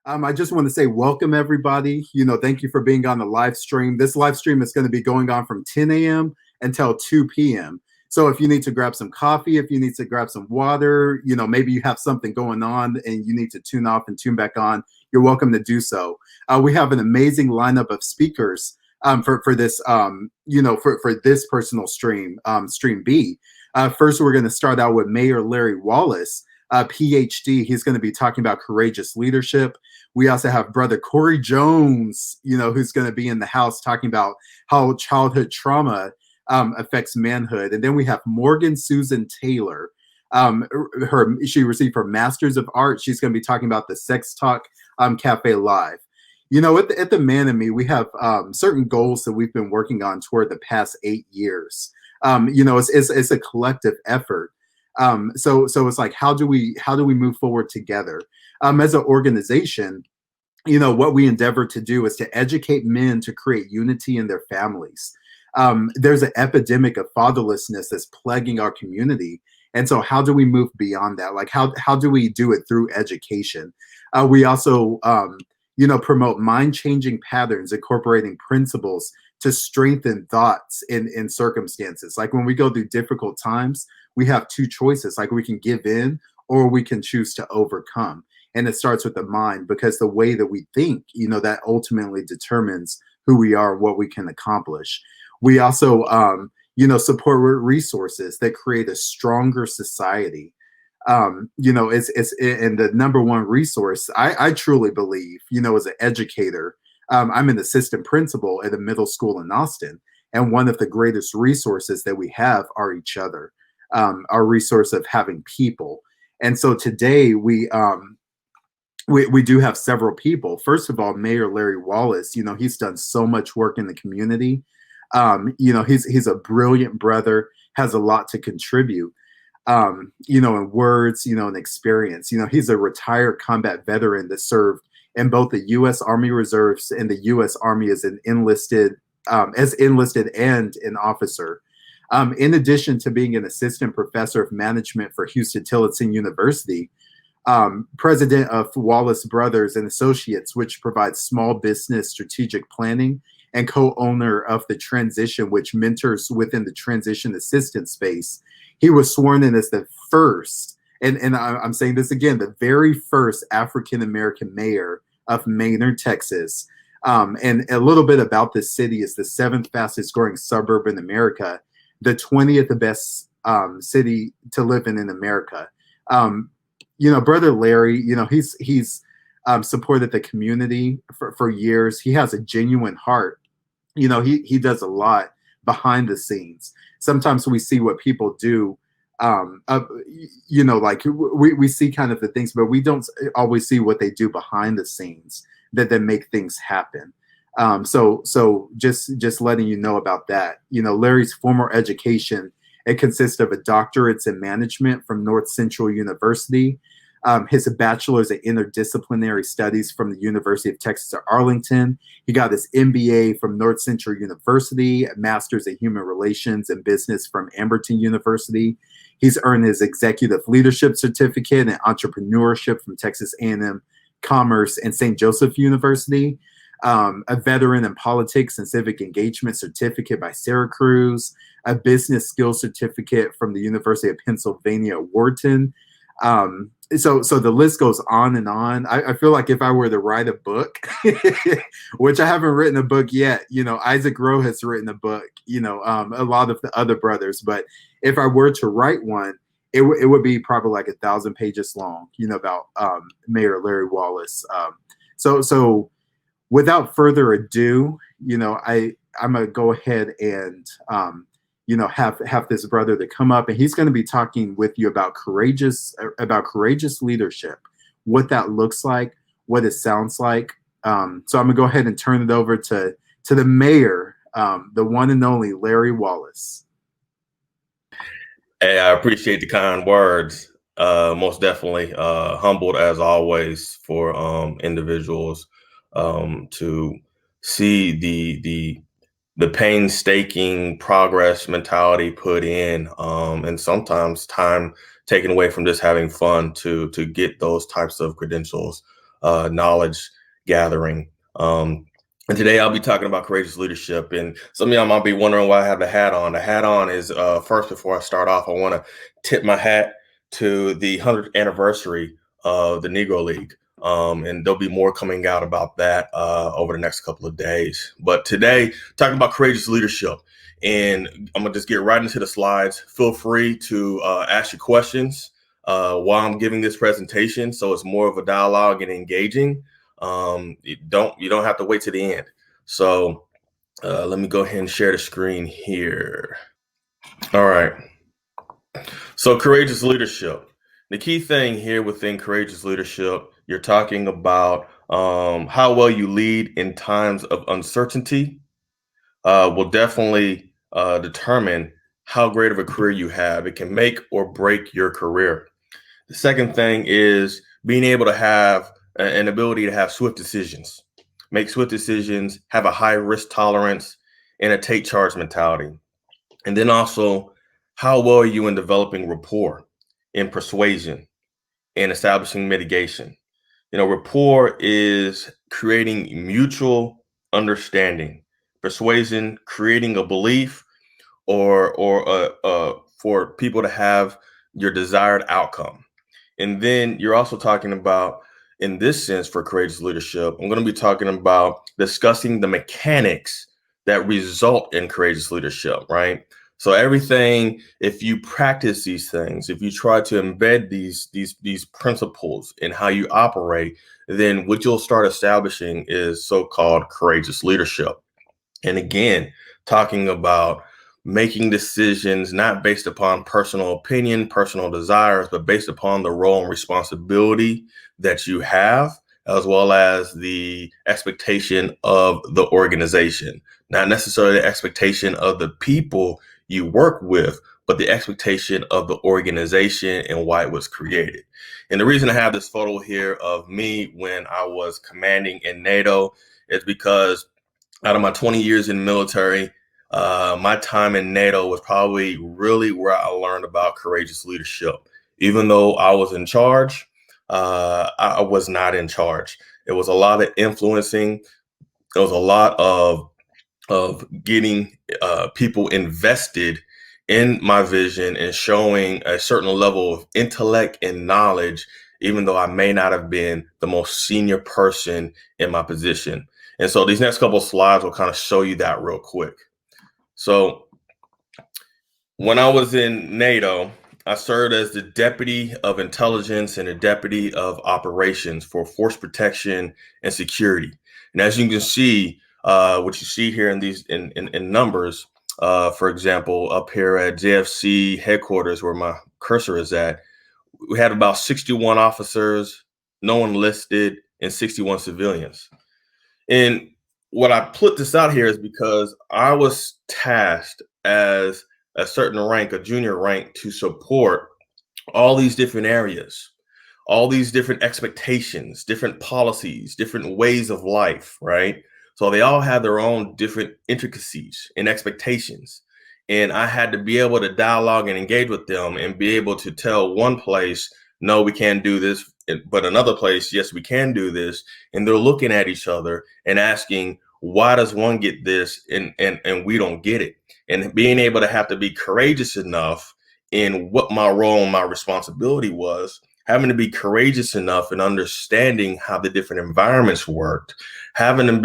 I just want to say welcome everybody. Thank you for being on the live stream. This live stream is going to be going on from 10 a.m. until 2 p.m. So if you need to grab some coffee, if you need to grab some water, maybe you have something going on and you need to tune off and tune back on, you're welcome to do so. We have an amazing lineup of speakers for this, for this personal stream, stream B. First, we're going to start out with Mayor Larry Wallace, Ph.D. He's going to be talking about courageous leadership. We also have brother Corey Jones, who's going to be in the house talking about how childhood trauma affects manhood. And then we have Morgan Susan Taylor. She received her Master's of Arts. She's going to be talking about the Sex Talk Cafe Live. At the Man in Me, we have certain goals that we've been working on toward the past 8 years. It's a collective effort. So it's like, how do we move forward together? As an organization, what we endeavor to do is to educate men to create unity in their families. There's an epidemic of fatherlessness that's plaguing our community. And so how do we move beyond that? Like, how do we do it through education? We also, promote mind-changing patterns, incorporating principles to strengthen thoughts in circumstances. Like when we go through difficult times, we have two choices. Like we can give in or we can choose to overcome. And it starts with the mind, because the way that we think, that ultimately determines who we are, what we can accomplish. We also, support resources that create a stronger society. It's and the number one resource, I truly believe, as an educator, I'm an assistant principal at a middle school in Austin. And one of the greatest resources that we have are each other, our resource of having people. And so today we do have several people. First of all, Mayor Larry Wallace, he's done so much work in the community. He's a brilliant brother, has a lot to contribute, in words, and experience. He's a retired combat veteran that served in both the U.S. Army Reserves and the U.S. Army as an enlisted and an officer. In addition to being an assistant professor of management for Huston-Tillotson University, president of Wallace Brothers and Associates, which provides small business strategic planning, and co-owner of The Transition, which mentors within the transition assistance space. He was sworn in as the first, and I'm saying this again, the very first African-American mayor of Maynard, Texas. And a little bit about this city: is the 7th fastest growing suburb in America, the 20th best city to live in America. Brother Larry, he's supported the community for years. He has a genuine heart. He does a lot behind the scenes. Sometimes we see what people do, like we see kind of the things, but we don't always see what they do behind the scenes that make things happen. So just letting you know about that. Larry's former education, it consists of a doctorate in management from North Central University, his bachelor's in interdisciplinary studies from the University of Texas at Arlington. He got his MBA from North Central University, a master's in human relations and business from Amberton University. He's earned his executive leadership certificate in entrepreneurship from Texas A&M Commerce and St. Joseph University. A veteran in politics and civic engagement certificate by Syracuse, a business skills certificate from the University of Pennsylvania at Wharton. So the list goes on and on. I feel like if I were to write a book, which I haven't written a book yet, Isaac Rowe has written a book, a lot of the other brothers, but if I were to write one, it would be probably like 1,000 pages long, about Mayor Larry Wallace. So without further ado, I'm gonna go ahead and have this brother to come up, and he's going to be talking with you about courageous leadership, what that looks like, what it sounds like. So I'm gonna go ahead and turn it over to the mayor, the one and only Larry Wallace. Hey, I appreciate the kind words. Most definitely humbled as always for individuals to see the painstaking progress mentality put in, and sometimes time taken away from just having fun to get those types of credentials. knowledge gathering. And today I'll be talking about courageous leadership. And some of y'all might be wondering why I have the hat on. The hat on is first, before I start off, I want to tip my hat to the 100th anniversary of the Negro League. And there'll be more coming out about that over the next couple of days. But today, talking about courageous leadership. And I'm going to just get right into the slides. Feel free to ask your questions while I'm giving this presentation. So it's more of a dialogue and engaging. You don't have to wait to the end. So let me go ahead and share the screen here. All right. So courageous leadership. The key thing here within courageous leadership, you're talking about how well you lead in times of uncertainty will definitely determine how great of a career you have. It can make or break your career. The second thing is being able to have an ability to have swift decisions, make swift decisions, have a high risk tolerance, and a take charge mentality. And then also, how well are you in developing rapport, in persuasion, and establishing mitigation? Rapport is creating mutual understanding, persuasion, creating a belief, or for people to have your desired outcome. And then you're also talking about, in this sense, for courageous leadership, I'm going to be talking about discussing the mechanics that result in courageous leadership, right? So everything, if you practice these things, if you try to embed these principles in how you operate, then what you'll start establishing is so-called courageous leadership. And again, talking about making decisions not based upon personal opinion, personal desires, but based upon the role and responsibility that you have, as well as the expectation of the organization, not necessarily the expectation of the people you work with, but the expectation of the organization and why it was created. And the reason I have this photo here of me when I was commanding in NATO is because out of my 20 years in the military, my time in NATO was probably really where I learned about courageous leadership. Even though I was in charge, I was not in charge. It was a lot of influencing. It was a lot of getting people invested in my vision and showing a certain level of intellect and knowledge, even though I may not have been the most senior person in my position. And so these next couple of slides will kind of show you that real quick. So when I was in NATO, I served as the deputy of intelligence and a deputy of operations for force protection and security. And as you can see, what you see here in these in numbers, for example, up here at JFC headquarters where my cursor is at, we had about 61 officers, no one listed, and 61 civilians. And what I put this out here is because I was tasked as a certain rank, a junior rank, to support all these different areas, all these different expectations, different policies, different ways of life, right? So they all have their own different intricacies and expectations. And I had to be able to dialogue and engage with them and be able to tell one place, no, we can't do this, but another place, yes, we can do this. And they're looking at each other and asking, why does one get this and we don't get it? And being able to have to be courageous enough in what my role and my responsibility was, having to be courageous enough and understanding how the different environments worked, having to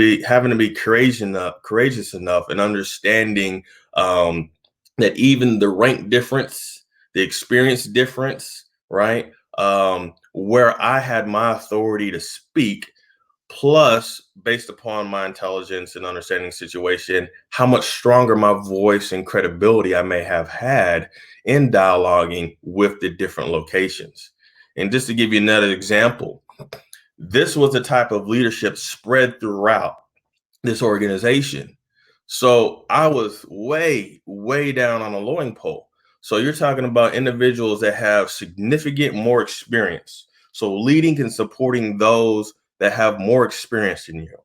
be courageous enough and understanding that even the rank difference, the experience difference, right? Where I had my authority to speak, plus based upon my intelligence and understanding the situation, how much stronger my voice and credibility I may have had in dialoguing with the different locations. And just to give you another example, this was the type of leadership spread throughout this organization. So I was way, way down on the lowing pole. So you're talking about individuals that have significant more experience. So leading and supporting those that have more experience than you.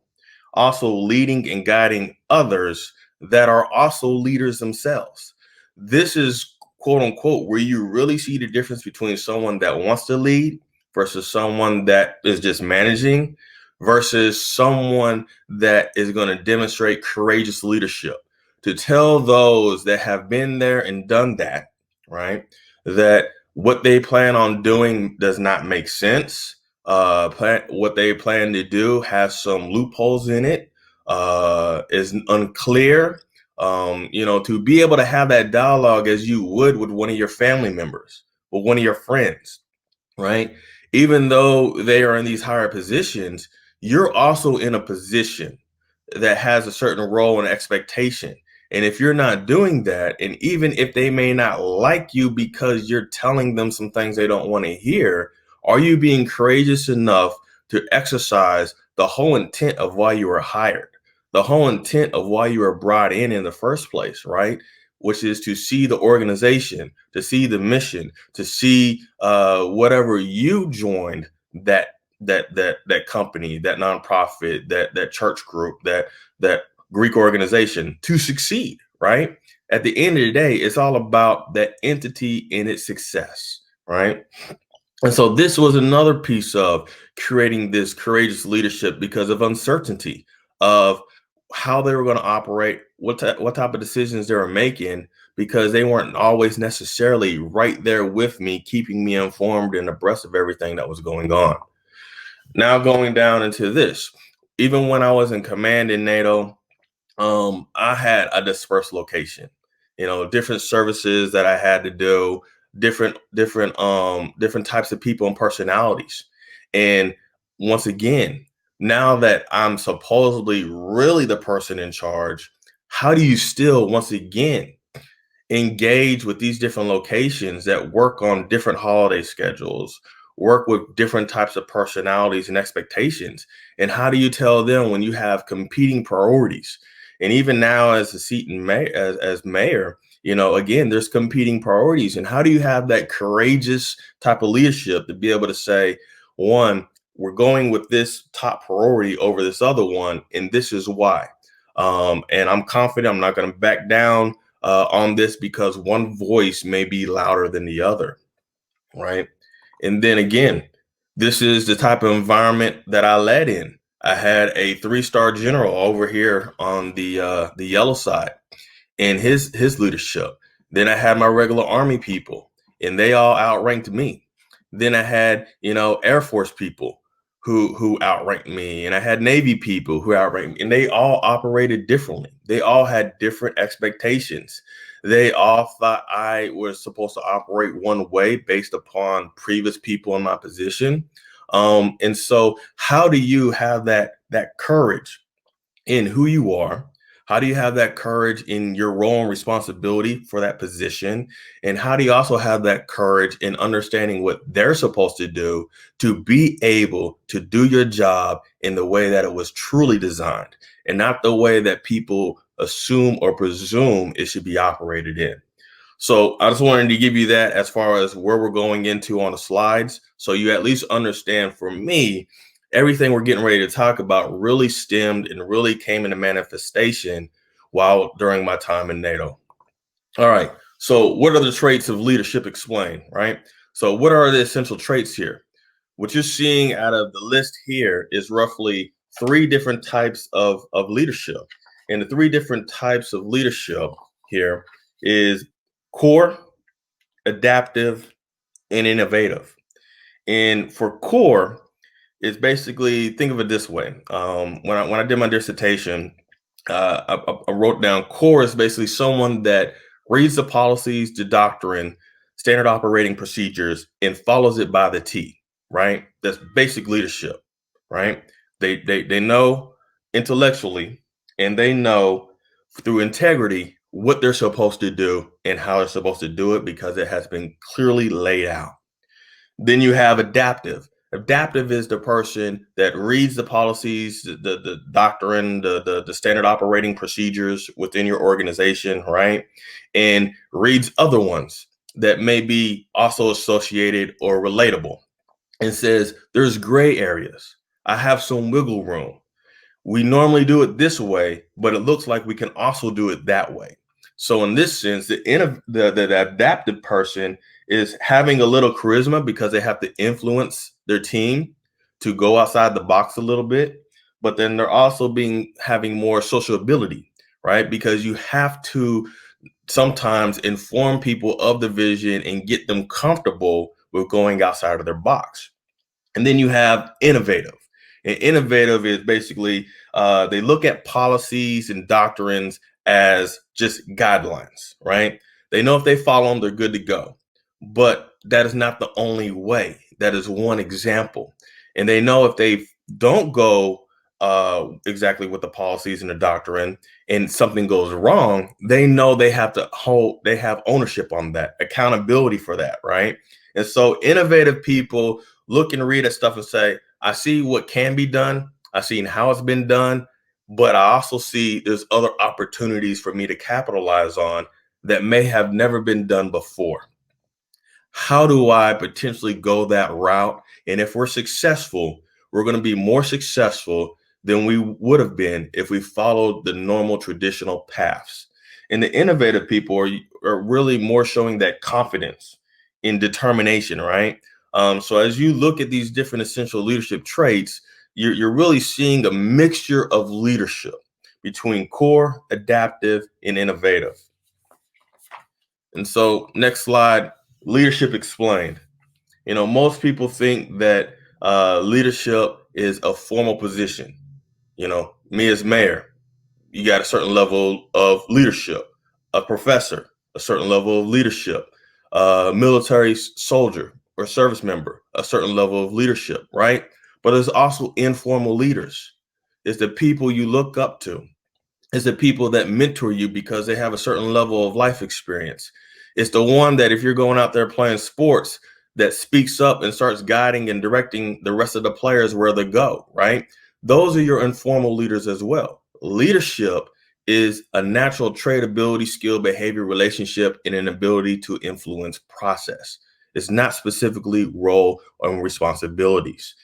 Also leading and guiding others that are also leaders themselves. This is quote unquote where you really see the difference between someone that wants to lead versus someone that is just managing versus someone that is going to demonstrate courageous leadership, to tell those that have been there and done that, right, that what they plan on doing does not make sense. What they plan to do has some loopholes in it, is unclear. To be able to have that dialogue as you would with one of your family members or one of your friends, right? Even though they are in these higher positions, you're also in a position that has a certain role and expectation. And if you're not doing that, and even if they may not like you because you're telling them some things they don't want to hear, are you being courageous enough to exercise the whole intent of why you were hired, the whole intent of why you were brought in the first place, right? Which is to see the organization, to see the mission, to see whatever you joined, that company, that nonprofit, that church group, that Greek organization, to succeed, right? At the end of the day, it's all about that entity and its success, right? And so this was another piece of creating this courageous leadership because of uncertainty of how they were going to operate, what type of decisions they were making, because they weren't always necessarily right there with me, keeping me informed and abreast of everything that was going on. Now going down into this, even when I was in command in NATO, I had a dispersed location, different services that I had to do, different types of people and personalities. And once again, now that I'm supposedly really the person in charge, how do you still, once again, engage with these different locations that work on different holiday schedules, work with different types of personalities and expectations? And how do you tell them when you have competing priorities? And even now, as a seat in as mayor, again, there's competing priorities. And how do you have that courageous type of leadership to be able to say, one, we're going with this top priority over this other one, and this is why. And I'm confident I'm not going to back down on this because one voice may be louder than the other, right? And then again, this is the type of environment that I led in. I had a 3-star general over here on the yellow side in his leadership. Then I had my regular Army people, and they all outranked me. Then I had Air Force people who outranked me, and I had Navy people who outranked me, and they all operated differently. They all had different expectations. They all thought I was supposed to operate one way based upon previous people in my position. And so how do you have that courage in who you are? How do you have that courage in your role and responsibility for that position? And how do you also have that courage in understanding what they're supposed to do to be able to do your job in the way that it was truly designed and not the way that people assume or presume it should be operated in? So I just wanted to give you that as far as where we're going into on the slides, so you at least understand, for me, everything we're getting ready to talk about really stemmed and really came into manifestation while during my time in NATO. All right. So what are the traits of leadership explained, right? So what are the essential traits here? What you're seeing out of the list here is roughly 3 different types of leadership. And the 3 different types of leadership here is core, adaptive, and innovative. And for core, it's basically, think of it this way. When I did my dissertation, I wrote down core is basically someone that reads the policies, the doctrine, standard operating procedures, and follows it by the T, right? That's basic leadership, right? They know intellectually, and they know through integrity what they're supposed to do and how they're supposed to do it because it has been clearly laid out. Then you have adaptive. Adaptive is the person that reads the policies, the doctrine, the standard operating procedures within your organization, right? And reads other ones that may be also associated or relatable and says, there's gray areas. I have some wiggle room. We normally do it this way, but it looks like we can also do it that way. So in this sense, the adaptive person is having a little charisma because they have to influence their team to go outside the box a little bit. But then they're also having more social ability, right? Because you have to sometimes inform people of the vision and get them comfortable with going outside of their box. And then you have innovative. And innovative is basically they look at policies and doctrines as just guidelines, right? They know if they follow them, they're good to go. But that is not the only way. That is one example. And they know if they don't go exactly with the policies and the doctrine and something goes wrong, they know they have ownership on that, accountability for that, right? And so innovative people look and read at stuff and say, I see what can be done. I've seen how it's been done, but I also see there's other opportunities for me to capitalize on that may have never been done before. How do I potentially go that route? And if we're successful, we're going to be more successful than we would have been if we followed the normal traditional paths. And the innovative people are really more showing that confidence in determination, right? So as you look at these different essential leadership traits, you're really seeing a mixture of leadership between core, adaptive, and innovative. And so next slide, leadership explained. Most people think that leadership is a formal position. Me as mayor, you got a certain level of leadership. A professor, a certain level of leadership. A military soldier or service member, a certain level of leadership, right? But there's also informal leaders. It's the people you look up to. It's the people that mentor you because they have a certain level of life experience. It's the one that if you're going out there playing sports, that speaks up and starts guiding and directing the rest of the players where they go, right? Those are your informal leaders as well. Leadership is a natural trait, ability, skill, behavior, relationship, and an ability to influence process. It's not specifically role or responsibilities.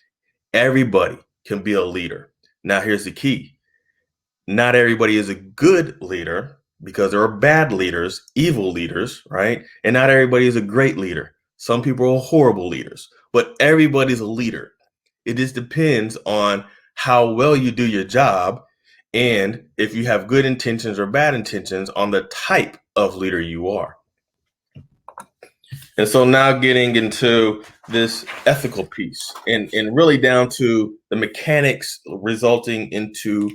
Everybody can be a leader. Now, here's the key. Not everybody is a good leader because there are bad leaders, evil leaders, right? And not everybody is a great leader. Some people are horrible leaders, but everybody's a leader. It just depends on how well you do your job and if you have good intentions or bad intentions on the type of leader you are. And so now getting into this ethical piece and really down to the mechanics resulting into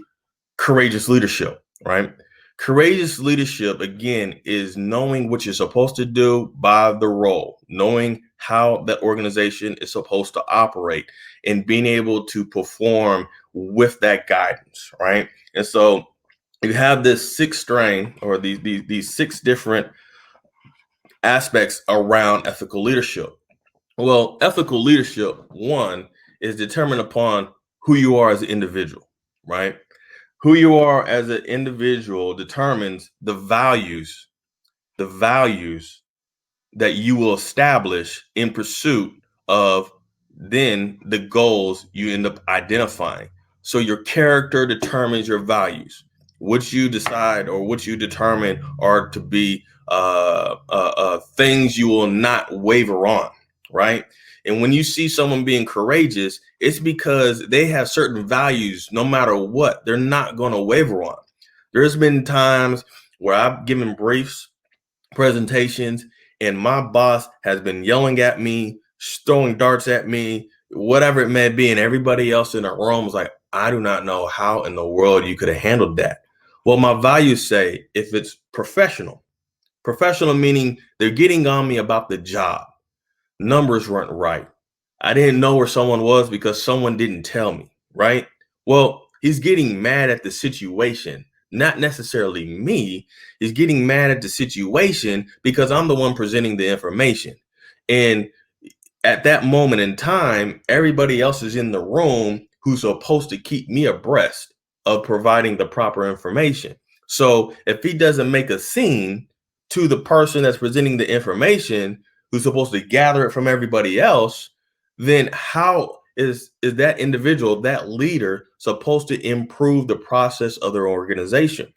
courageous leadership, right? Courageous leadership, again, is knowing what you're supposed to do by the role, knowing how that organization is supposed to operate and being able to perform with that guidance, right? And so you have this six strain or these six different aspects around ethical leadership. Well, ethical leadership, one, is determined upon who you are as an individual, right? Who you are as an individual determines the values that you will establish in pursuit of then the goals you end up identifying. So your character determines your values. What you decide or what you determine are to be things you will not waver on, right? And when you see someone being courageous, it's because they have certain values, no matter what, they're not going to waver on. There's been times where I've given briefs, presentations, and my boss has been yelling at me, throwing darts at me, whatever it may be. And everybody else in the room was like, I do not know how in the world you could have handled that. Well, my values say if it's professional meaning they're getting on me about the job. Numbers weren't right. I didn't know where someone was because someone didn't tell me, right? Well, he's getting mad at the situation, not necessarily me. He's getting mad at the situation because I'm the one presenting the information. And at that moment in time, everybody else is in the room who's supposed to keep me abreast of providing the proper information. So if he doesn't make a scene to the person that's presenting the information, who's supposed to gather it from everybody else, then how is that individual, that leader, supposed to improve the process of their organization,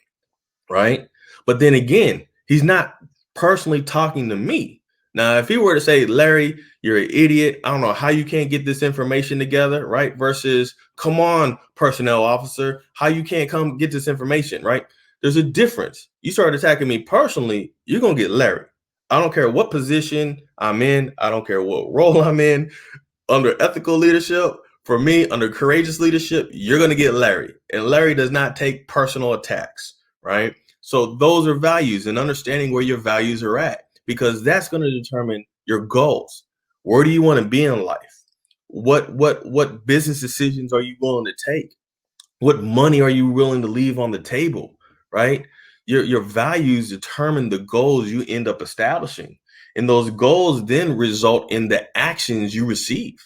right? But then again, he's not personally talking to me. Now, if he were to say, Larry, you're an idiot, I don't know how you can't get this information together, right? Versus, come on, personnel officer, how you can't come get this information, right? There's a difference. You start attacking me personally, you're going to get Larry. I don't care what position I'm in. I don't care what role I'm in. Under ethical leadership, for me, under courageous leadership, you're going to get Larry. And Larry does not take personal attacks, right? So those are values, and understanding where your values are at, because that's going to determine your goals. Where do you want to be in life? What business decisions are you willing to take? What money are you willing to leave on the table, right? Your values determine the goals you end up establishing. And those goals then result in the actions you receive,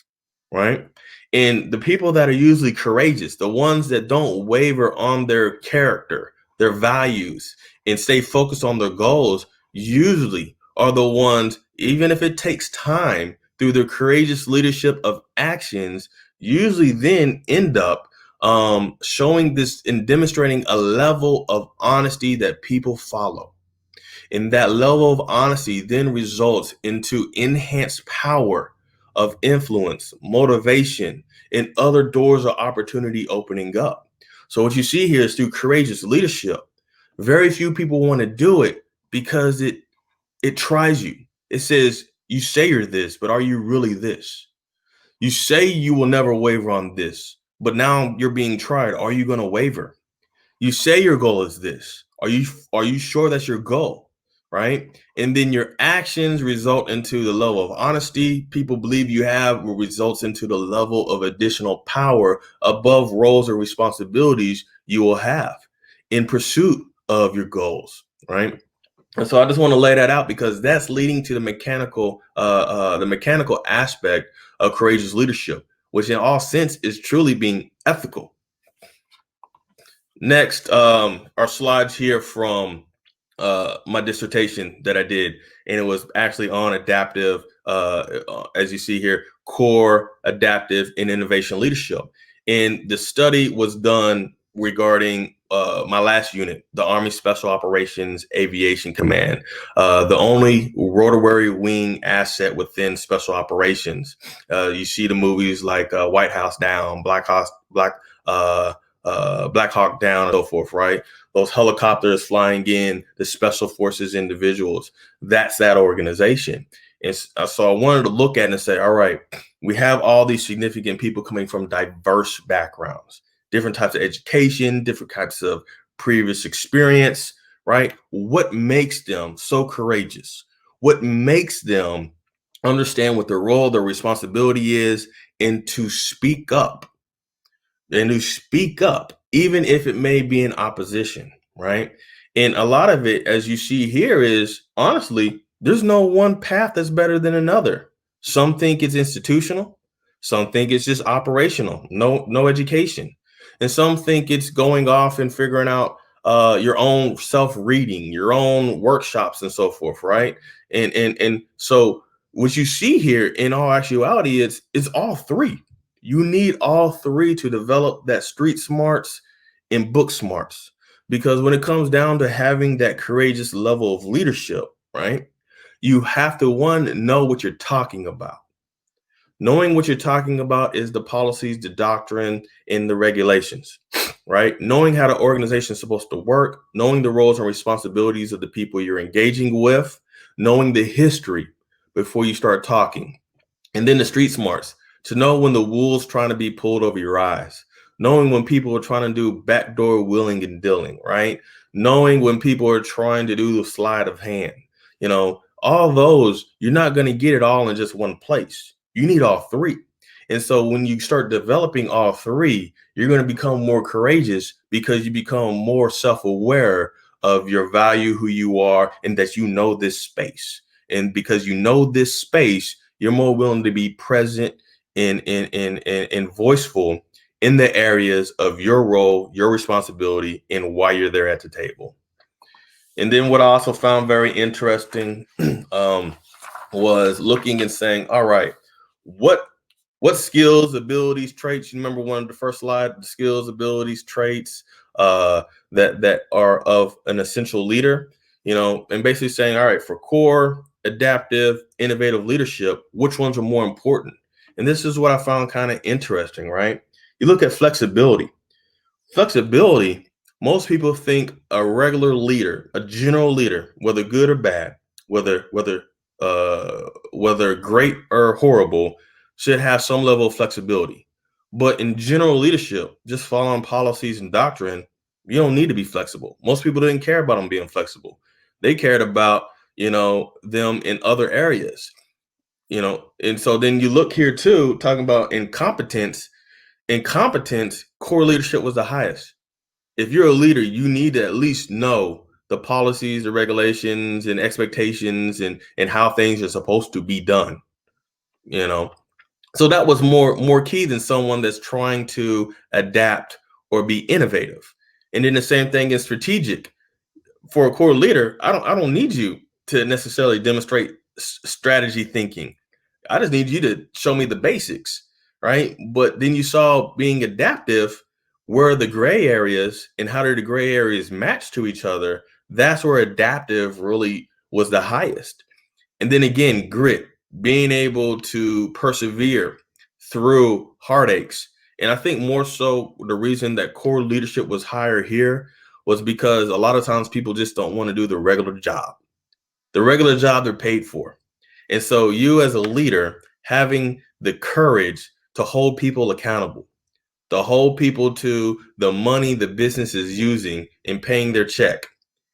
right? And the people that are usually courageous, the ones that don't waver on their character, their values, and stay focused on their goals, usually are the ones, even if it takes time, through their courageous leadership of actions, usually then end up showing this and demonstrating a level of honesty that people follow. And that level of honesty then results into enhanced power of influence, motivation, and other doors of opportunity opening up. So what you see here is through courageous leadership, very few people want to do it because it tries you. It says, you say you're this, but are you really this? You say you will never waver on this, but now you're being tried. Are you going to waver? You say your goal is this. Are you sure that's your goal? Right? And then your actions result into the level of honesty people believe you have, will results into the level of additional power above roles or responsibilities you will have in pursuit of your goals, right? And so I just want to lay that out because that's leading to the mechanical aspect of courageous leadership, which in all sense is truly being ethical. Next, our slides here from my dissertation that I did, and it was actually on adaptive, as you see here, core, adaptive, and innovation leadership. And the study was done regarding my last unit, the Army Special Operations Aviation Command, the only rotary wing asset within Special Operations. You see the movies like White House Down, Black Hawk Down, and so forth, right? Those helicopters flying in, the special forces individuals, that's that organization. And so I wanted to look at it and say, all right, we have all these significant people coming from diverse backgrounds, different types of education, different types of previous experience, right? What makes them so courageous? What makes them understand what their role, their responsibility is, and to speak up? And to speak up, even if it may be in opposition, right? And a lot of it, as you see here, is honestly, there's no one path that's better than another. Some think it's institutional, some think it's just operational, no education. And some think it's going off and figuring out your own self-reading, your own workshops and so forth, right? And so what you see here in all actuality is it's all three. You need all three to develop that street smarts and book smarts. Because when it comes down to having that courageous level of leadership, right, you have to, one, know what you're talking about. Knowing what you're talking about is the policies, the doctrine, and the regulations, right? Knowing how the organization is supposed to work, knowing the roles and responsibilities of the people you're engaging with, knowing the history before you start talking. And then the street smarts, to know when the wool's trying to be pulled over your eyes, knowing when people are trying to do backdoor willing and dealing, right? Knowing when people are trying to do the sleight of hand, all those, you're not going to get it all in just one place. You need all three. And so when you start developing all three, you're going to become more courageous because you become more self-aware of your value, who you are, and that you know this space. And because you know this space, you're more willing to be present and voiceful in the areas of your role, your responsibility, and why you're there at the table. And then what I also found very interesting was looking and saying, all right, what skills, abilities, traits? You remember one of the first slide, the skills, abilities, traits that are of an essential leader, and basically saying, all right, for core, adaptive, innovative leadership, which ones are more important? And this is what I found kind of interesting, right? You look at flexibility. Flexibility, most people think a regular leader, a general leader, whether good or bad, whether great or horrible, should have some level of flexibility. But in general leadership, just following policies and doctrine, you don't need to be flexible. Most people didn't care about them being flexible. They cared about, them in other areas, and so then you look here too, talking about incompetence. Incompetence, core leadership was the highest. If you're a leader, you need to at least know the policies, the regulations, and expectations, and how things are supposed to be done. You know, so that was more key than someone that's trying to adapt or be innovative. And then the same thing is strategic. For a core leader, I don't need you to necessarily demonstrate strategy thinking. I just need you to show me the basics, right? But then you saw being adaptive, where are the gray areas and how do the gray areas match to each other? That's where adaptive really was the highest. And then again, grit, being able to persevere through heartaches. And I think more so the reason that core leadership was higher here was because a lot of times people just don't want to do the regular job, they're paid for. And so you as a leader having the courage to hold people accountable, to hold people to the money the business is using in paying their check,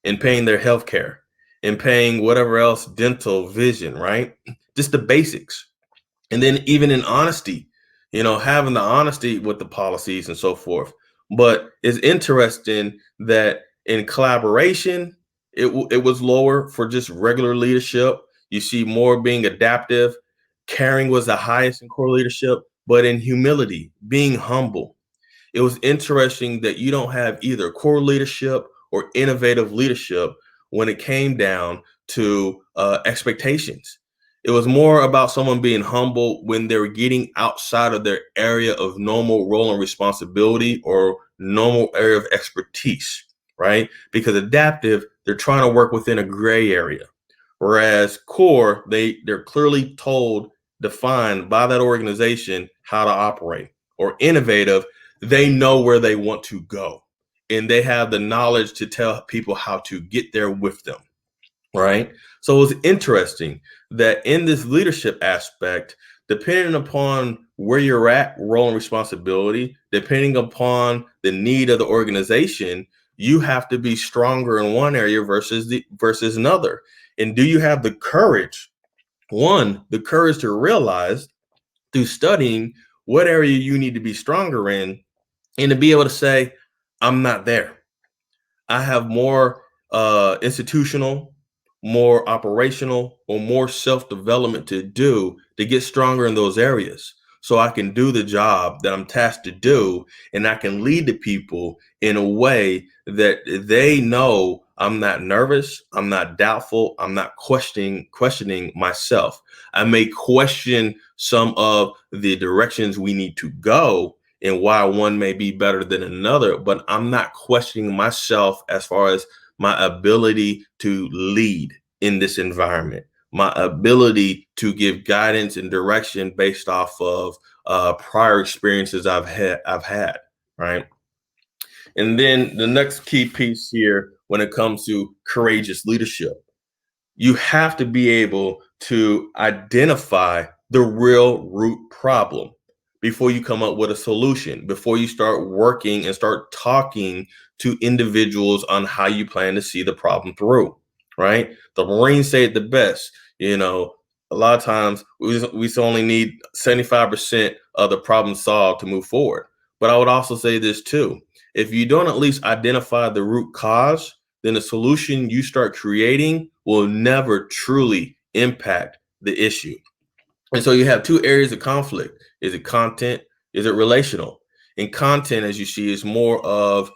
in paying their health care, in paying whatever else, dental, vision, right? Just the basics. And then even in honesty, having the honesty with the policies and so forth. But it's interesting that in collaboration, it was lower for just regular leadership. You see more being adaptive. Caring was the highest in core leadership, but in humility, being humble, it was interesting that you don't have either core leadership or innovative leadership when it came down to expectations. It was more about someone being humble when they're getting outside of their area of normal role and responsibility or normal area of expertise, right? Because adaptive, they're trying to work within a gray area. Whereas core, they're clearly told, defined by that organization how to operate. Or innovative, they know where they want to go and they have the knowledge to tell people how to get there with them, right? So it's interesting that in this leadership aspect, depending upon where you're at, role and responsibility, depending upon the need of the organization, you have to be stronger in one area versus another. And do you have the courage, the courage to realize through studying what area you need to be stronger in, and to be able to say, I'm not there. I have more institutional, more operational, or more self-development to do to get stronger in those areas. So I can do the job that I'm tasked to do, and I can lead the people in a way that they know I'm not nervous, I'm not doubtful, I'm not questioning myself. I may question some of the directions we need to go and why one may be better than another, but I'm not questioning myself as far as my ability to lead in this environment, my ability to give guidance and direction based off of prior experiences I've had, right? And then the next key piece here, when it comes to courageous leadership, you have to be able to identify the real root problem before you come up with a solution, before you start working and start talking to individuals on how you plan to see the problem through, right? The Marines say it the best. A lot of times we only need 75% of the problem solved to move forward. But I would also say this too. If you don't at least identify the root cause, then the solution you start creating will never truly impact the issue. And so you have two areas of conflict. Is it content? Is it relational? And content, as you see, is more of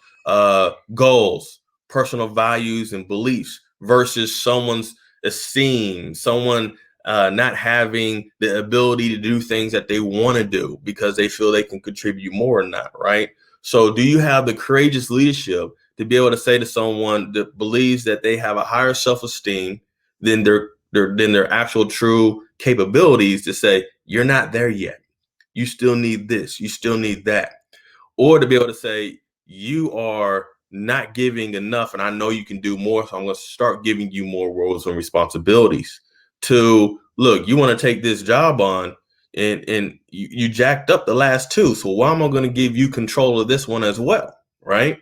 goals, personal values, and beliefs versus someone's esteem, someone not having the ability to do things that they want to do because they feel they can contribute more or not, right? So do you have the courageous leadership to be able to say to someone that believes that they have a higher self-esteem than their their actual true capabilities to say, you're not there yet. You still need this. You still need that. Or to be able to say, you are not giving enough and I know you can do more. So I'm going to start giving you more roles and responsibilities. To look, you want to take this job on and you jacked up the last two. So why am I going to give you control of this one as well? Right.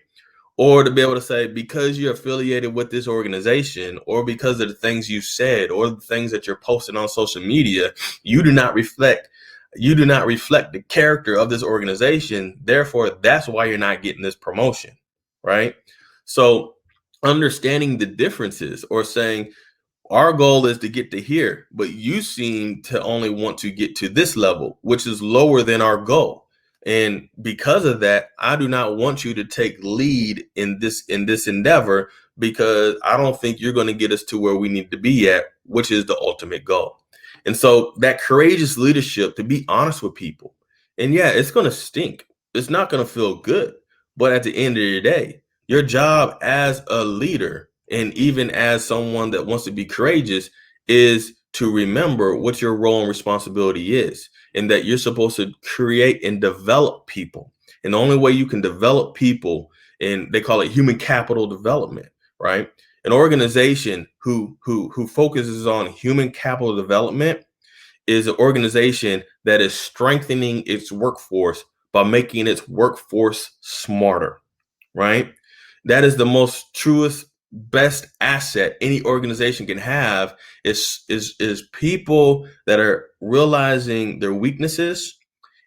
Or to be able to say, because you're affiliated with this organization, or because of the things you said, or the things that you're posting on social media, you do not reflect the character of this organization. Therefore, that's why you're not getting this promotion, right? So understanding the differences, or saying, our goal is to get to here, but you seem to only want to get to this level, which is lower than our goal. And because of that, I do not want you to take lead in this endeavor, because I don't think you're going to get us to where we need to be at, which is the ultimate goal. And so that courageous leadership, to be honest with people, and yeah, it's going to stink. It's not going to feel good. But at the end of the day, your job as a leader, and even as someone that wants to be courageous, is to remember what your role and responsibility is, and that you're supposed to create and develop people. And the only way you can develop people, and they call it human capital development, right? An organization who focuses on human capital development is an organization that is strengthening its workforce by making its workforce smarter, right? That is the most truest, best asset any organization can have, is people that are realizing their weaknesses,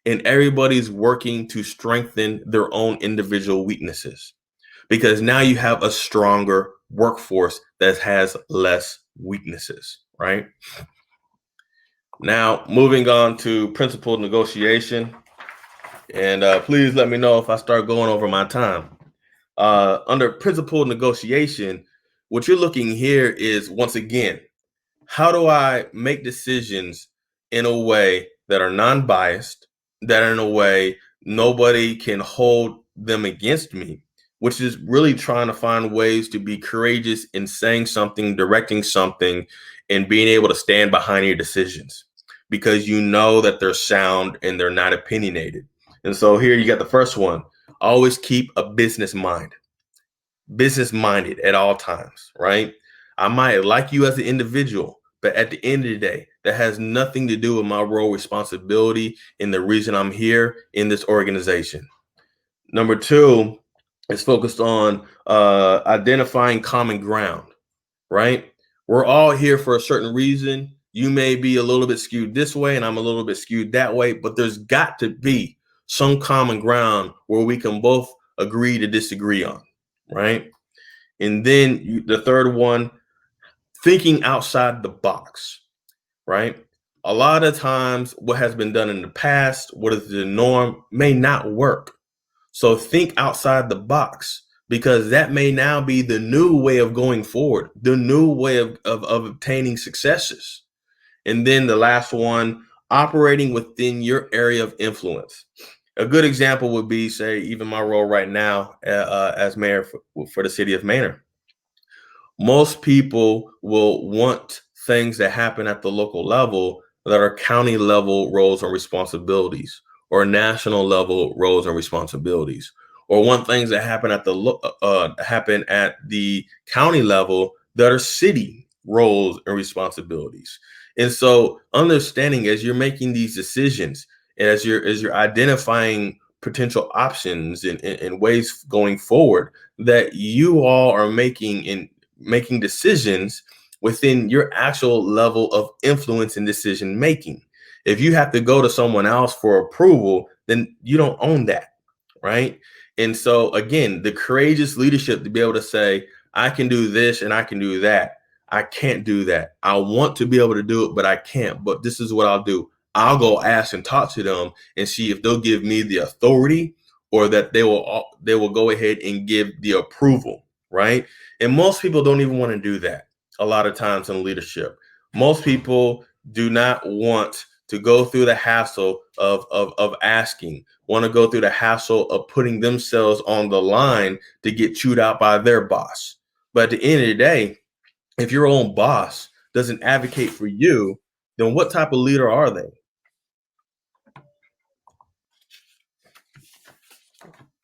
and everybody's working to strengthen their own individual weaknesses, because now you have a stronger workforce that has less weaknesses, right? Now, moving on to principled negotiation, and please let me know if I start going over my time. Under principled negotiation, what you're looking here is, once again, how do I make decisions in a way that are non-biased, that are in a way nobody can hold them against me, which is really trying to find ways to be courageous in saying something, directing something, and being able to stand behind your decisions, because you know that they're sound and they're not opinionated. And so here you got the first one: always keep a business minded at all times, right? I might like you as an individual, but at the end of the day, that has nothing to do with my role, responsibility, and the reason I'm here in this organization. Number two is focused on identifying common ground, right? We're all here for a certain reason. You may be a little bit skewed this way, and I'm a little bit skewed that way, but there's got to be some common ground where we can both agree to disagree on, right? And then the third one, thinking outside the box, right? A lot of times, what has been done in the past, what is the norm, may not work. So think outside the box, because that may now be the new way of going forward, the new way of obtaining successes. And then the last one, operating within your area of influence. A good example would be, say, even my role right now as mayor for the city of Manor. Most people will want things that happen at the local level that are county level roles and responsibilities, or national level roles and responsibilities, or want things that happen at the county level that are city roles and responsibilities. And so, understanding, as you're making these decisions, as you're identifying potential options and ways going forward, that you all are making decisions within your actual level of influence and decision making. If you have to go to someone else for approval, then you don't own that, right? And so again, the courageous leadership to be able to say, I can do this and I can do that. I can't do that. I want to be able to do it, but I can't. But this is what I'll do. I'll go ask and talk to them and see if they'll give me the authority, or that they will go ahead and give the approval, right? And most people don't even want to do that a lot of times in leadership. Most people do not want to go through the hassle of asking, want to go through the hassle of putting themselves on the line to get chewed out by their boss. But at the end of the day, if your own boss doesn't advocate for you, then what type of leader are they?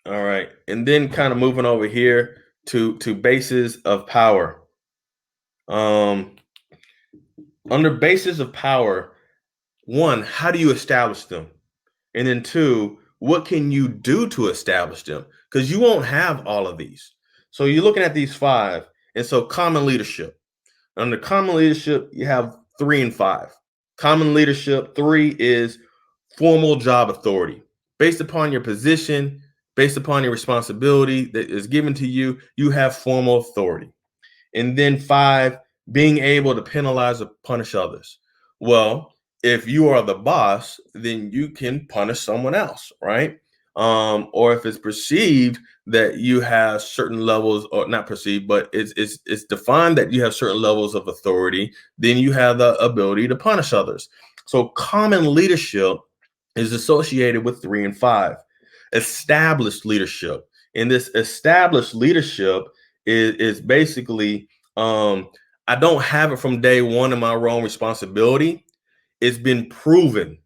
All right. And then kind of moving over here to bases of power. Under bases of power, one, how do you establish them? And then two, what can you do to establish them? Because you won't have all of these. So you're looking at these five. And so common leadership. Under common leadership, you have 3 and 5. Common leadership, 3 is formal job authority. Based upon your position, based upon your responsibility that is given to you, you have formal authority. And then 5, being able to penalize or punish others. Well, if you are the boss, then you can punish someone else, right? Or if it's perceived that you have certain levels, or not perceived, but it's defined that you have certain levels of authority, then you have the ability to punish others. So common leadership is associated with 3 and 5. Established leadership. And this established leadership is basically, I don't have it from day one in my role and responsibility. It's been proven,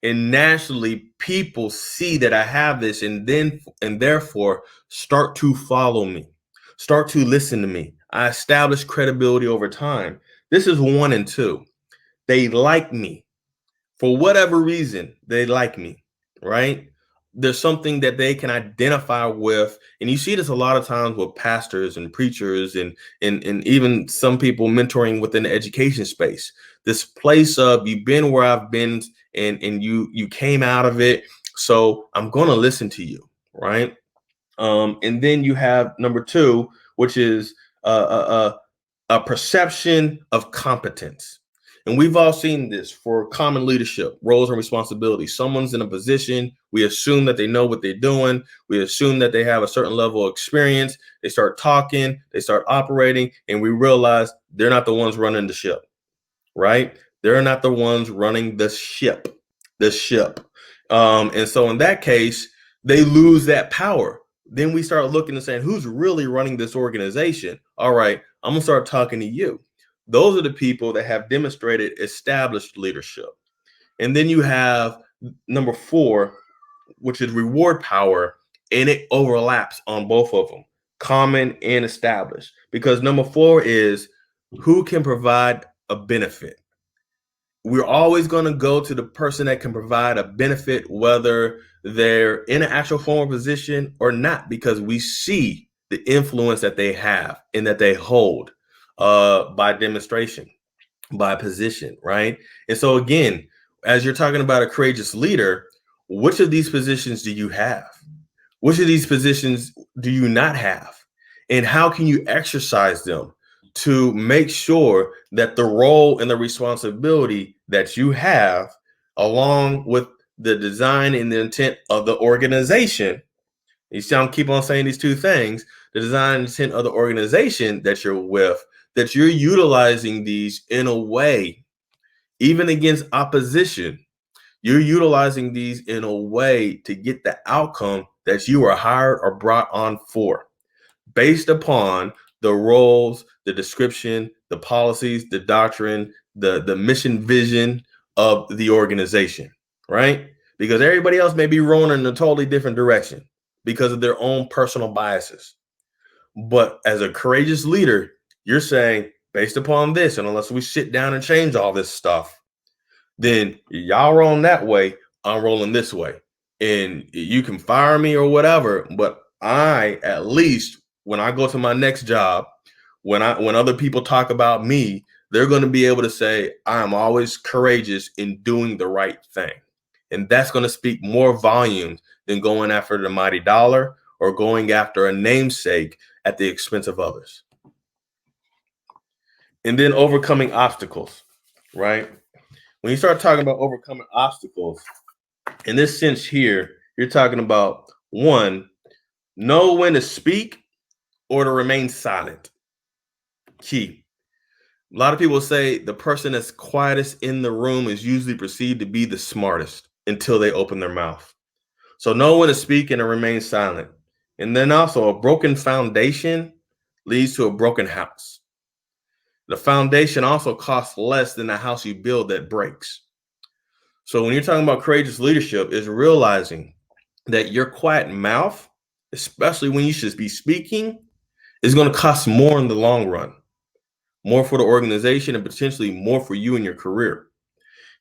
and naturally people see that I have this, and therefore start to follow me, start to listen to me. I establish credibility over time. This is 1 and 2. They like me. For whatever reason, they like me, right? There's something that they can identify with. And you see this a lot of times with pastors and preachers and even some people mentoring within the education space. This place of, you've been where I've been, and you came out of it. So I'm going to listen to you, right? And then you have number 2, which is a perception of competence. And we've all seen this for common leadership, roles and responsibilities. Someone's in a position, we assume that they know what they're doing. We assume that they have a certain level of experience. They start talking, they start operating, and we realize they're not the ones running the ship, right? They're not the ones running the ship. And so in that case, they lose that power. Then we start looking and saying, who's really running this organization? All right, I'm gonna start talking to you. Those are the people that have demonstrated established leadership. And then you have number 4, which is reward power, and it overlaps on both of them, common and established. Because number 4 is who can provide a benefit. We're always going to go to the person that can provide a benefit, whether they're in an actual formal position or not, because we see the influence that they have and that they hold by demonstration, by position, right? And so again, as you're talking about a courageous leader, which of these positions do you have? Which of these positions do you not have? And how can you exercise them to make sure that the role and the responsibility that you have, along with the design and the intent of the organization, you see, I'm keep on saying these 2 things, the design and intent of the organization that you're with, that you're utilizing these in a way, even against opposition, you're utilizing these in a way to get the outcome that you were hired or brought on for, based upon the roles, the description, the policies, the doctrine, the mission vision of the organization, right? Because everybody else may be rolling in a totally different direction because of their own personal biases. But as a courageous leader, you're saying, based upon this, and unless we sit down and change all this stuff, then y'all rolling that way, I'm rolling this way. And you can fire me or whatever, but I, at least when I go to my next job, when other people talk about me, they're going to be able to say, I'm always courageous in doing the right thing. And that's going to speak more volumes than going after the mighty dollar or going after a namesake at the expense of others. And then overcoming obstacles, right? When you start talking about overcoming obstacles, in this sense here, you're talking about, 1, know when to speak or to remain silent. Key. A lot of people say the person that's quietest in the room is usually perceived to be the smartest until they open their mouth. So know when to speak and to remain silent. And then also, a broken foundation leads to a broken house. The foundation also costs less than the house you build that breaks. So when you're talking about courageous leadership, is realizing that your quiet mouth, especially when you should be speaking, is going to cost more in the long run, more for the organization and potentially more for you and your career.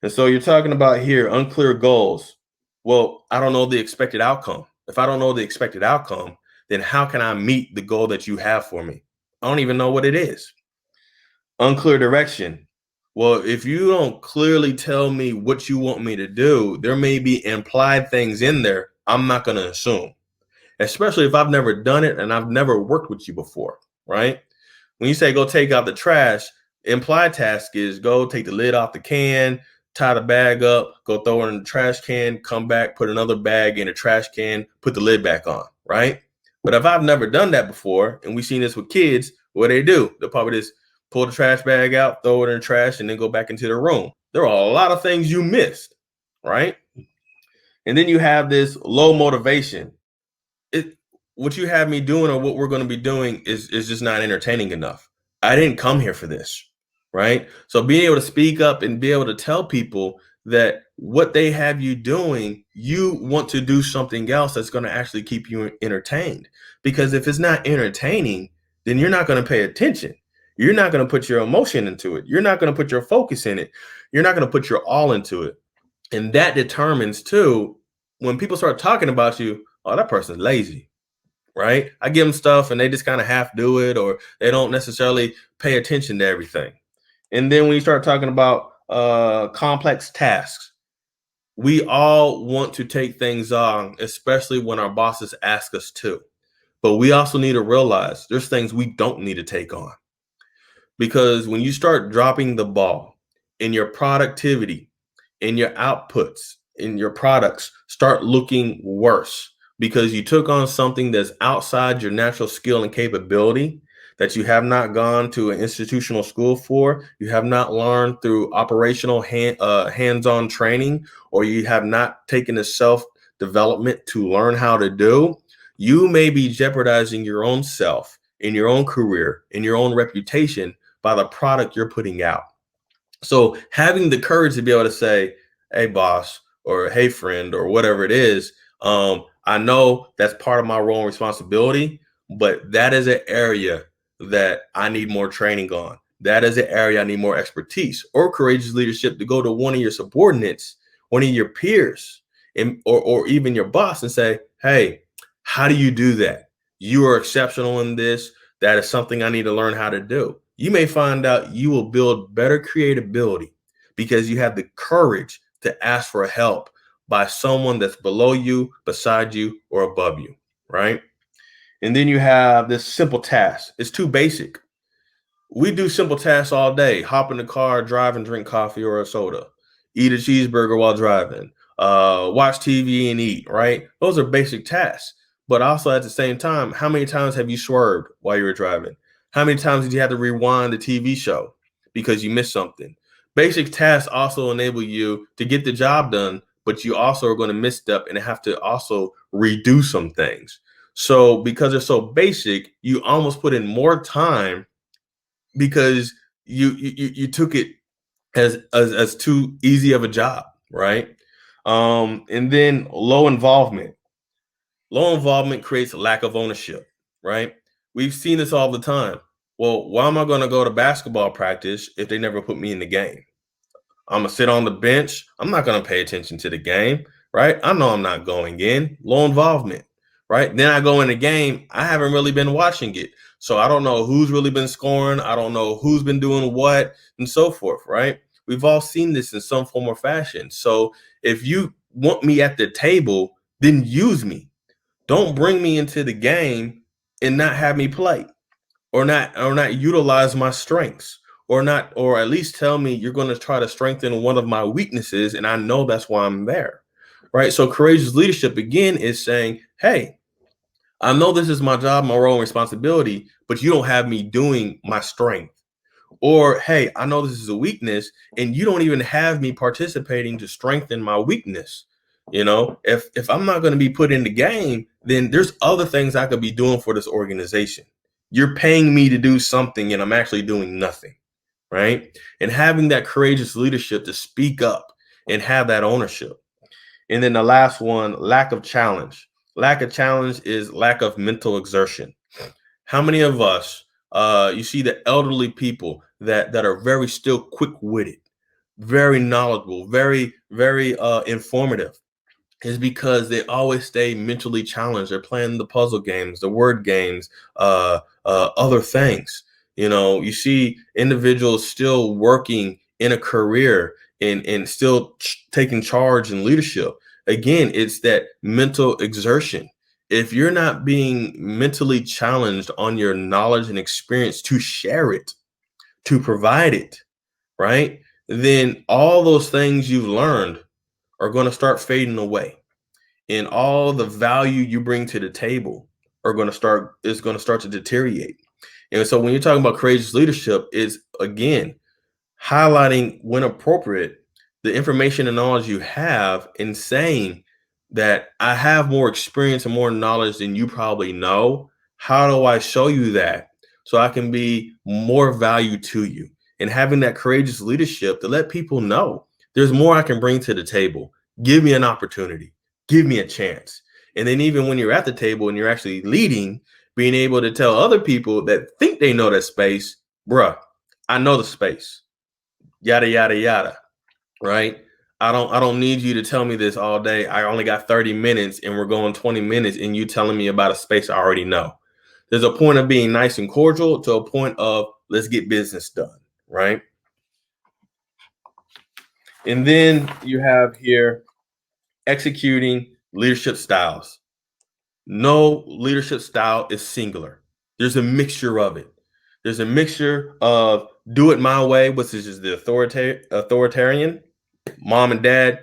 And so you're talking about here unclear goals. Well, I don't know the expected outcome. If I don't know the expected outcome, then how can I meet the goal that you have for me? I don't even know what it is. Unclear direction. Well, if you don't clearly tell me what you want me to do, there may be implied things in there I'm not going to assume, especially if I've never done it and I've never worked with you before, right? When you say go take out the trash, implied task is go take the lid off the can, tie the bag up, go throw it in the trash can, come back, put another bag in the trash can, put the lid back on, right? But if I've never done that before, and we've seen this with kids, what they do, they'll probably just pull the trash bag out, throw it in the trash, and then go back into the room. There are a lot of things you missed, right? And then you have this low motivation. What you have me doing or what we're going to be doing is just not entertaining enough. I didn't come here for this, right? So being able to speak up and be able to tell people that what they have you doing, you want to do something else that's going to actually keep you entertained. Because if it's not entertaining, then you're not going to pay attention. You're not going to put your emotion into it. You're not going to put your focus in it. You're not going to put your all into it. And that determines too, when people start talking about you, oh, that person's lazy. Right? I give them stuff and they just kind of half do it, or they don't necessarily pay attention to everything. And then when you start talking about complex tasks, we all want to take things on, especially when our bosses ask us to. But we also need to realize there's things we don't need to take on. Because when you start dropping the ball in your productivity, in your outputs, in your products start looking worse, because you took on something that's outside your natural skill and capability, that you have not gone to an institutional school for, you have not learned through operational hands-on training, or you have not taken the self-development to learn how to do, you may be jeopardizing your own self, in your own career, in your own reputation by the product you're putting out. So having the courage to be able to say, hey, boss, or hey, friend, or whatever it is, I know that's part of my role and responsibility, but that is an area that I need more training on. That is an area I need more expertise or courageous leadership to go to one of your subordinates, one of your peers, or even your boss and say, hey, how do you do that? You are exceptional in this. That is something I need to learn how to do. You may find out you will build better creativity because you have the courage to ask for help by someone that's below you, beside you, or above you, right? And then you have this simple task. It's too basic. We do simple tasks all day. Hop in the car, drive and drink coffee or a soda. Eat a cheeseburger while driving. Watch TV and eat, right? Those are basic tasks. But also at the same time, how many times have you swerved while you were driving? How many times did you have to rewind the TV show because you missed something? Basic tasks also enable you to get the job done, but you also are going to misstep and have to also redo some things. So because they're so basic, you almost put in more time because you took it as too easy of a job, right? And then low involvement. Low involvement creates a lack of ownership, right? We've seen this all the time. Well, why am I going to go to basketball practice if they never put me in the game? I'm going to sit on the bench. I'm not going to pay attention to the game, right? I know I'm not going in. Low involvement, right? Then I go in the game. I haven't really been watching it. So I don't know who's really been scoring. I don't know who's been doing what and so forth, right? We've all seen this in some form or fashion. So if you want me at the table, then use me. Don't bring me into the game and not have me play or not utilize my strengths or at least tell me you're going to try to strengthen one of my weaknesses and I know that's why I'm there. Right? So courageous leadership again is saying, "Hey, I know this is my job, my role and responsibility, but you don't have me doing my strength." Or, "Hey, I know this is a weakness and you don't even have me participating to strengthen my weakness." You know, if I'm not going to be put in the game, then there's other things I could be doing for this organization. You're paying me to do something and I'm actually doing nothing. right? And having that courageous leadership to speak up and have that ownership. And then the last one, lack of challenge. Lack of challenge is lack of mental exertion. How many of us, you see the elderly people that are very still quick-witted, very knowledgeable, very informative, is because they always stay mentally challenged. They're playing the puzzle games, the word games, other things. You see individuals still working in a career and still taking charge and leadership. Again, it's that mental exertion. If you're not being mentally challenged on your knowledge and experience to share it, to provide it, right? Then all those things you've learned are going to start fading away, and all the value you bring to the table is going to start to deteriorate. And so when you're talking about courageous leadership, is again highlighting when appropriate the information and knowledge you have, and saying that I have more experience and more knowledge than you probably know. How do I show you that so I can be more value to you? And having that courageous leadership to let people know there's more I can bring to the table. Give me an opportunity, give me a chance. And then even when you're at the table and you're actually leading, being able to tell other people that think they know that space, bruh, I know the space, yada yada yada, right? I don't need you to tell me this all day. I only got 30 minutes and we're going 20 minutes and you telling me about a space I already know. There's a point of being nice and cordial to a point of let's get business done, right? And then you have here executing leadership styles. No leadership style is singular. There's a mixture of it. There's a mixture of do it my way, which is the authoritarian, mom and dad,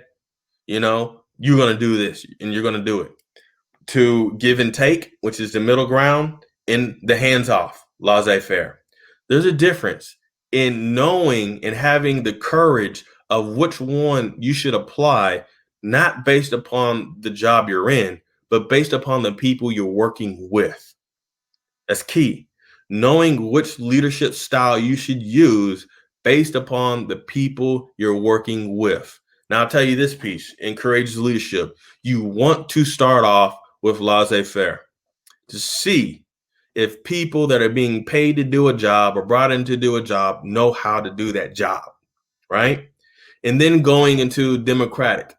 you're going to do this and you're going to do it, to give and take, which is the middle ground, and the hands off, laissez-faire. There's a difference in knowing and having the courage of which one you should apply, not based upon the job you're in, but based upon the people you're working with. That's key. Knowing which leadership style you should use based upon the people you're working with. Now, I'll tell you this piece in courageous leadership. You want to start off with laissez-faire to see if people that are being paid to do a job or brought in to do a job know how to do that job, right? And then going into democratic,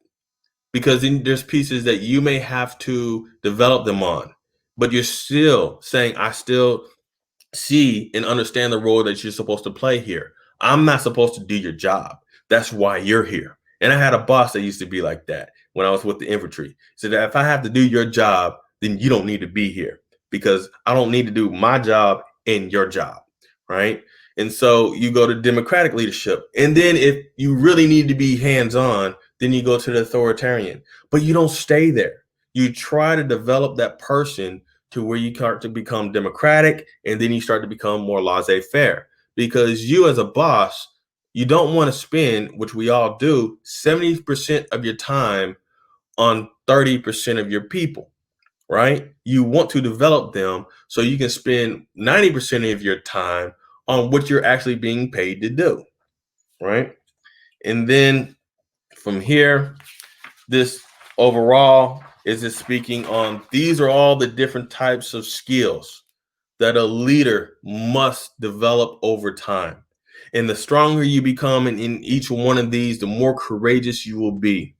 because then there's pieces that you may have to develop them on, but you're still saying, I still see and understand the role that you're supposed to play here. I'm not supposed to do your job. That's why you're here. And I had a boss that used to be like that when I was with the infantry. So that if I have to do your job, then you don't need to be here, because I don't need to do my job and your job, right? And so you go to democratic leadership. And then if you really need to be hands-on, then you go to the authoritarian. But you don't stay there. You try to develop that person to where you start to become democratic, and then you start to become more laissez-faire, because you as a boss, you don't want to spend, which we all do, 70% of your time on 30% of your people, right? You want to develop them so you can spend 90% of your time on what you're actually being paid to do, right? And then from here, this overall is just speaking on these are all the different types of skills that a leader must develop over time. And the stronger you become in each one of these, the more courageous you will be.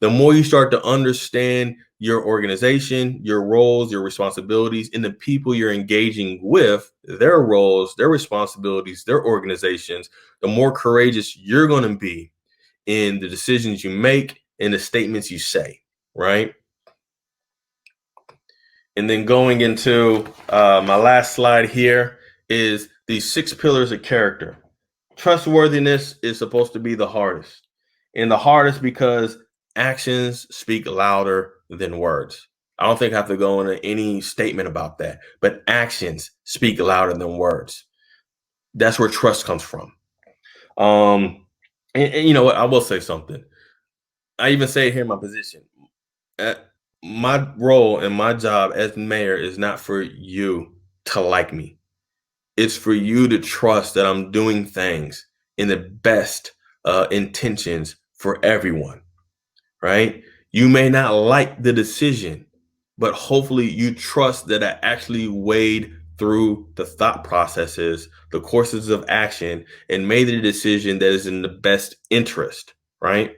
The more you start to understand your organization, your roles, your responsibilities, and the people you're engaging with, their roles, their responsibilities, their organizations, the more courageous you're going to be in the decisions you make and the statements you say, right? And then going into my last slide here is these 6 pillars of character. Trustworthiness is supposed to be the hardest. And the hardest because actions speak louder than words. I don't think I have to go into any statement about that, but actions speak louder than words. That's where trust comes from. And you know what? I will say something. I even say it here in my position. Uh, my role and my job as mayor is not for you to like me. It's for you to trust that I'm doing things in the best intentions for everyone, right? You may not like the decision, but hopefully you trust that I actually weighed through the thought processes, the courses of action, and made the decision that is in the best interest, right?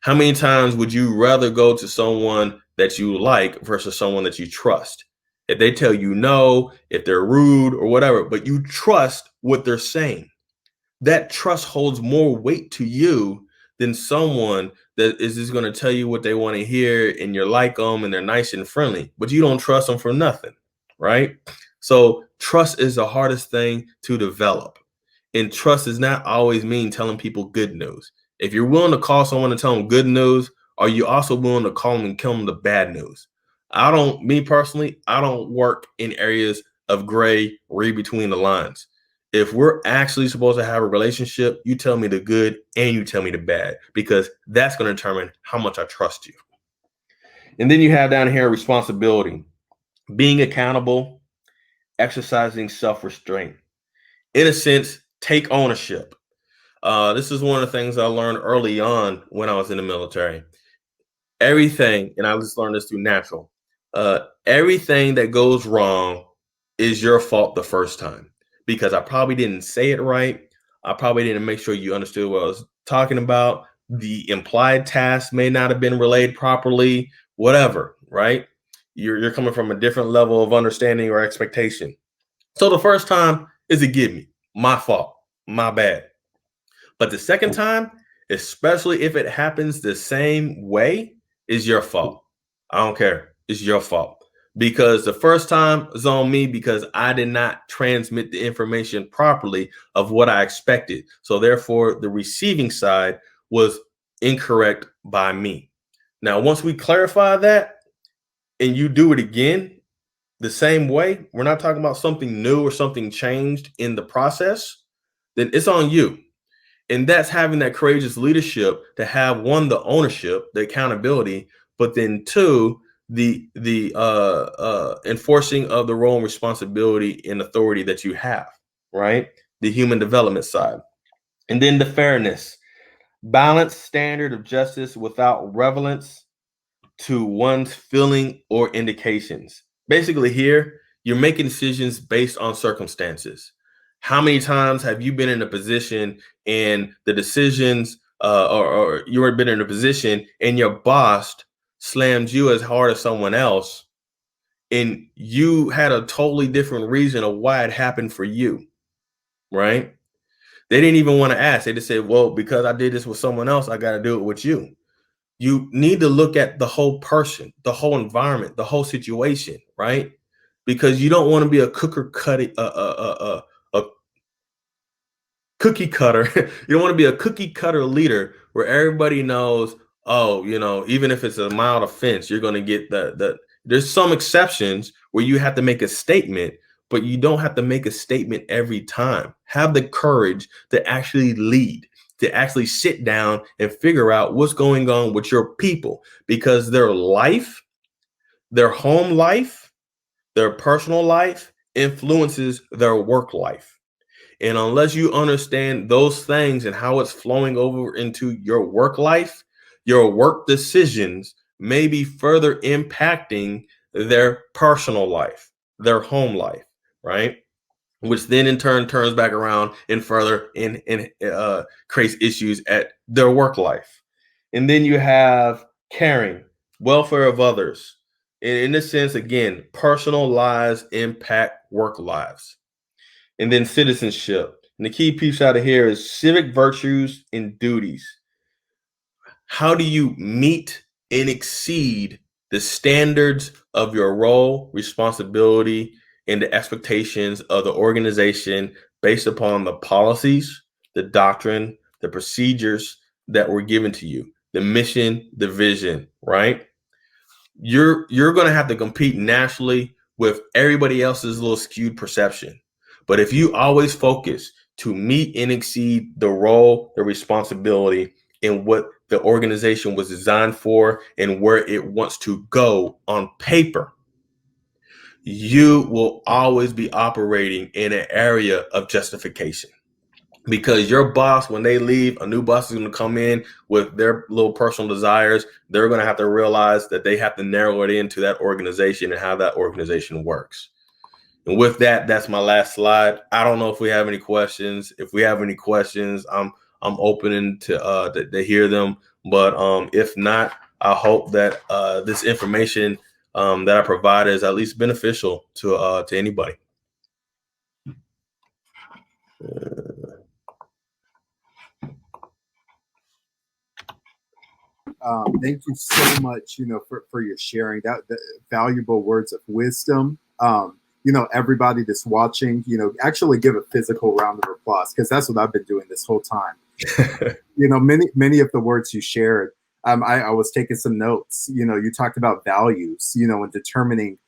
How many times would you rather go to someone that you like versus someone that you trust? If they tell you no, if they're rude or whatever, but you trust what they're saying, that trust holds more weight to you than someone that is just going to tell you what they want to hear and you're like them and they're nice and friendly, but you don't trust them for nothing, right? So trust is the hardest thing to develop. And trust does not always mean telling people good news. If you're willing to call someone and tell them good news, are you also willing to call them and tell them the bad news? Me personally, I don't work in areas of gray, read between the lines. If we're actually supposed to have a relationship, you tell me the good and you tell me the bad, because that's going to determine how much I trust you. And then you have down here responsibility, being accountable, exercising self-restraint. In a sense, take ownership. This is one of the things I learned early on when I was in the military. Everything, and I just learned this through natural, everything that goes wrong is your fault the first time, because I probably didn't say it right. I probably didn't make sure you understood what I was talking about. The implied task may not have been relayed properly, whatever, right? You're coming from a different level of understanding or expectation. So the first time is a give me, my fault, my bad. But the second time, especially if it happens the same way, is your fault. I don't care. It's your fault. Because the first time is on me because I did not transmit the information properly of what I expected. So therefore, the receiving side was incorrect by me. Now, once we clarify that and you do it again the same way, we're not talking about something new or something changed in the process, then it's on you. And that's having that courageous leadership to have, one, the ownership, the accountability, but then two, the enforcing of the role and responsibility and authority that you have, right? The human development side. And then the fairness, balanced standard of justice without relevance to one's feeling or indications. Basically, here, you're making decisions based on circumstances. How many times have you been in a position and the decisions, or you have been in a position and your boss slammed you as hard as someone else, and you had a totally different reason of why it happened for you, right? They didn't even want to ask. They just said, well, because I did this with someone else, I got to do it with you. You need to look at the whole person, the whole environment, the whole situation, right? Because you don't want to be a cookie cutter. You don't want to be a cookie cutter leader where everybody knows, oh, even if it's a mild offense, you're going to get the. There's some exceptions where you have to make a statement, but you don't have to make a statement every time. Have the courage to actually lead, to actually sit down and figure out what's going on with your people, because their life, their home life, their personal life influences their work life. And unless you understand those things and how it's flowing over into your work life, your work decisions may be further impacting their personal life, their home life, right? Which then in turn turns back around and further creates issues at their work life. And then you have caring, welfare of others. And in this sense, again, personal lives impact work lives. And then citizenship. And the key piece out of here is civic virtues and duties. How do you meet and exceed the standards of your role, responsibility, and the expectations of the organization based upon the policies, the doctrine, the procedures that were given to you, the mission, the vision, right? You're going to have to compete nationally with everybody else's little skewed perception. But if you always focus to meet and exceed the role, the responsibility, and what the organization was designed for and where it wants to go on paper, you will always be operating in an area of justification. Because your boss, when they leave, a new boss is going to come in with their little personal desires. They're going to have to realize that they have to narrow it into that organization and how that organization works. And with that, that's my last slide. I don't know if we have any questions. If we have any questions, I'm open to hear them. But if not, I hope that this information that I provide is at least beneficial to anybody. Thank you so much, for your sharing that the valuable words of wisdom. Everybody that's watching, actually give a physical round of applause, because that's what I've been doing this whole time. Many of the words you shared, I was taking some notes. You talked about values, and determining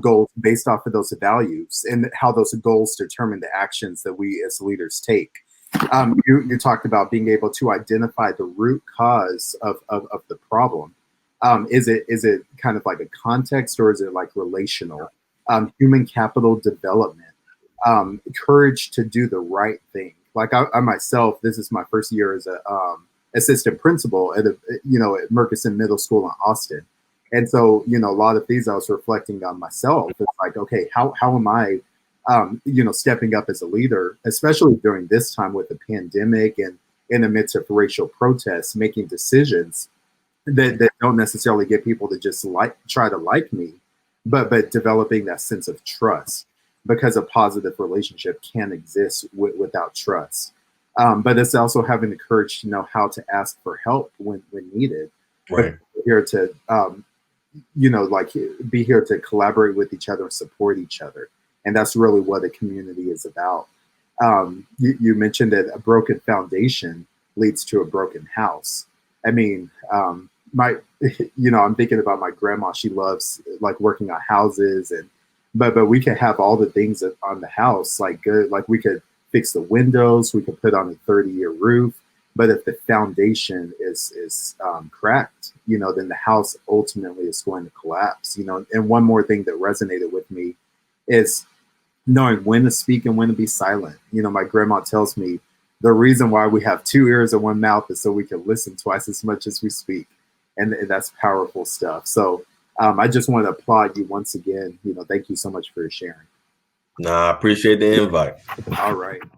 goals based off of those values, and how those goals determine the actions that we as leaders take. You talked about being able to identify the root cause of the problem. Is it kind of like a context, or is it like relational? Human capital development, courage to do the right thing. Like I myself, this is my first year as a assistant principal at at Murkison Middle School in Austin, and so a lot of these I was reflecting on myself. It's like, okay, how am I stepping up as a leader, especially during this time with the pandemic and in the midst of racial protests, making decisions that don't necessarily get people to just try to like me, but developing that sense of trust, because a positive relationship can't exist without trust. But it's also having the courage to know how to ask for help when needed. Right. Here to be here to collaborate with each other and support each other. And that's really what a community is about. You mentioned that a broken foundation leads to a broken house. I mean, I'm thinking about my grandma. She loves like working on houses, but we could have all the things on the house, like good, like we could fix the windows, we could put on a 30-year roof. But if the foundation is cracked, then the house ultimately is going to collapse. And one more thing that resonated with me is knowing when to speak and when to be silent. My grandma tells me the reason why we have two ears and one mouth is so we can listen twice as much as we speak. And that's powerful stuff. So I just want to applaud you once again. Thank you so much for your sharing. Nah, I appreciate the invite. All right.